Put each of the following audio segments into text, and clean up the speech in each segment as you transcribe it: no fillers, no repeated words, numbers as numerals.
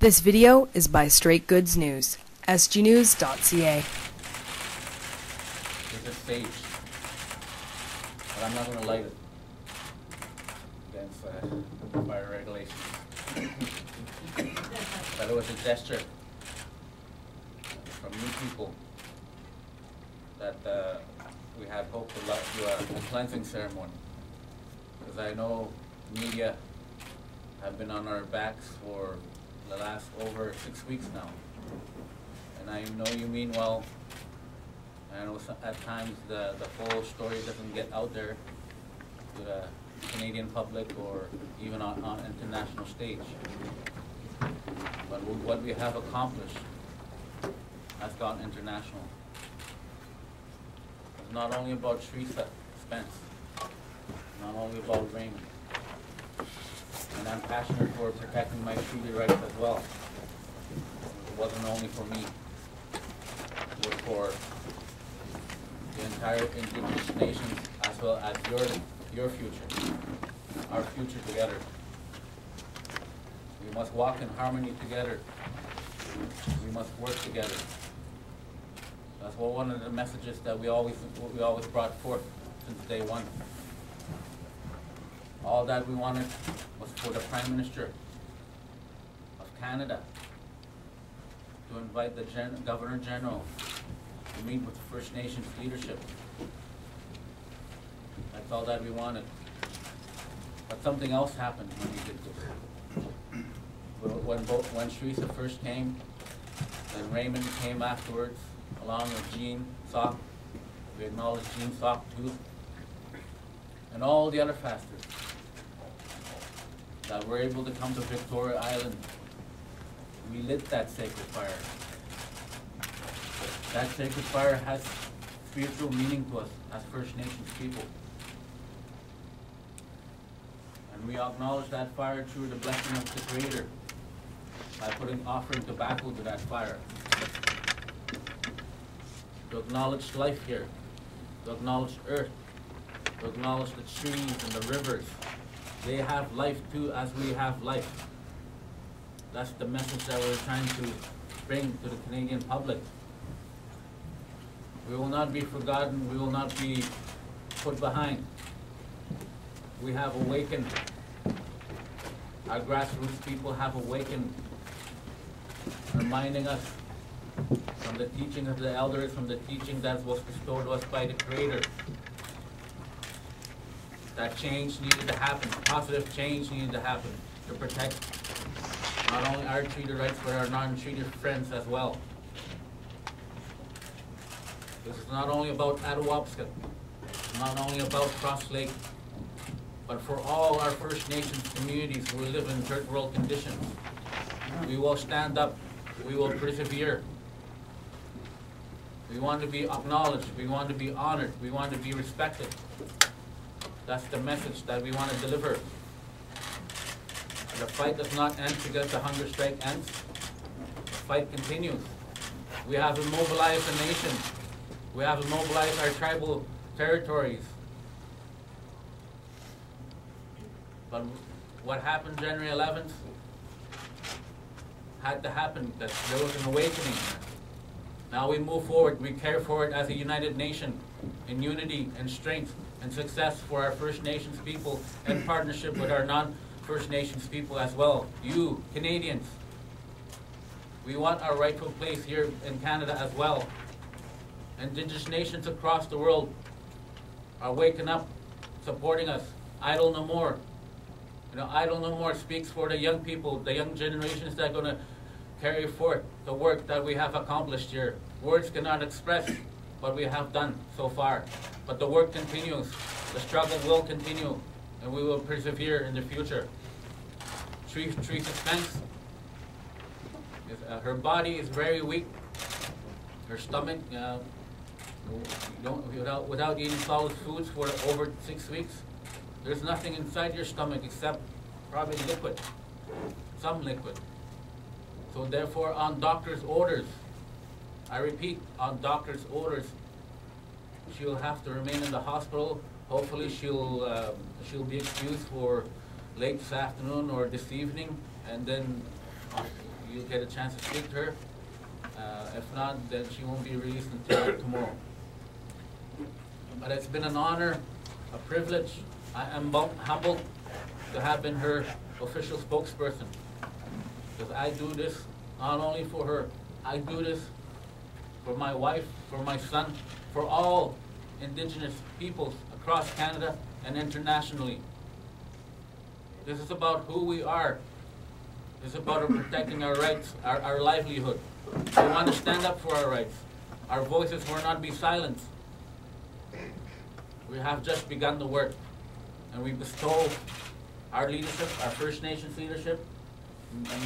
This video is by Straight Goods News, SGNews.ca. There's a stage, but I'm not going to light it against fire regulations. But it was a gesture from you people that we had hoped to do a cleansing ceremony, because I know media have been on our backs for the last over 6 weeks now, and I know you mean well. I know at times the full story doesn't get out there to the Canadian public or even on international stage. But what we have accomplished has gone international. It's not only about Teresa Spence, not only about Raymond. And I'm passionate for protecting my treaty rights as well. It wasn't only for me, it was for the entire Indigenous nations, as well as your future, our future together. We must walk in harmony together. We must work together. That's one of the messages that we always brought forth since day one. All that we wanted was for the Prime Minister of Canada to invite the Governor General to meet with the First Nations leadership. That's all that we wanted. But something else happened when we did this. When Teresa first came, then Raymond came afterwards, along with Jean Sock. We acknowledged Jean Sock too, and all the other fasters that were able to come to Victoria Island. We lit that sacred fire. That sacred fire has spiritual meaning to us as First Nations people. And we acknowledge that fire through the blessing of the Creator by offering tobacco to that fire. To acknowledge life here, to acknowledge earth, to acknowledge the trees and the rivers. They have life too, as we have life. That's the message that we're trying to bring to the Canadian public. We will not be forgotten. We will not be put behind. We have awakened. Our grassroots people have awakened, reminding us from the teaching of the elders, from the teaching that was bestowed to us by the Creator, that change needed to happen, positive change needed to happen to protect not only our treaty rights, but our non-treaty friends as well. This is not only about Metatawabin, not only about Cross Lake, but for all our First Nations communities who live in third world conditions. We will stand up, we will persevere. We want to be acknowledged, we want to be honored, we want to be respected. That's the message that we want to deliver. The fight does not end because the hunger strike ends. The fight continues. We have immobilized the nation. We have immobilized our tribal territories. But what happened January 11th had to happen, that there was an awakening. Now we move forward, we carry forward as a united nation in unity and strength and success for our First Nations people, in partnership with our non-First Nations people as well. You, Canadians, we want our rightful place here in Canada as well. Indigenous nations across the world are waking up, supporting us. Idle no more. Idle no more speaks for the young people, the young generations that are going to carry forth the work that we have accomplished here. Words cannot express what we have done so far, but the work continues. The struggle will continue, and we will persevere in the future. Chief Teresa Spence, her body is very weak. Her stomach, without eating solid foods for over 6 weeks, there's nothing inside your stomach except probably liquid, some liquid. So therefore, on doctor's orders, I repeat, on doctor's orders, she'll have to remain in the hospital. Hopefully she'll be excused for late this afternoon or this evening, and then you'll get a chance to speak to her. If not, then she won't be released until tomorrow. But it's been an honor, a privilege. I am humbled to have been her official spokesperson. Because I do this not only for her, I do this for my wife, for my son, for all Indigenous peoples across Canada and internationally. This is about who we are. This is about protecting our rights, our livelihood. We want to stand up for our rights. Our voices will not be silenced. We have just begun the work, and we bestow our leadership, our First Nations leadership, and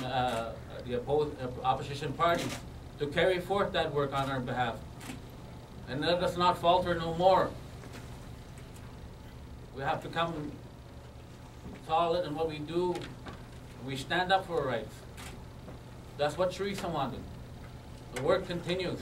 the opposition parties to carry forth that work on our behalf. And let us not falter no more. We have to come solid in what we do. We stand up for our rights. That's what Teresa wanted. The work continues.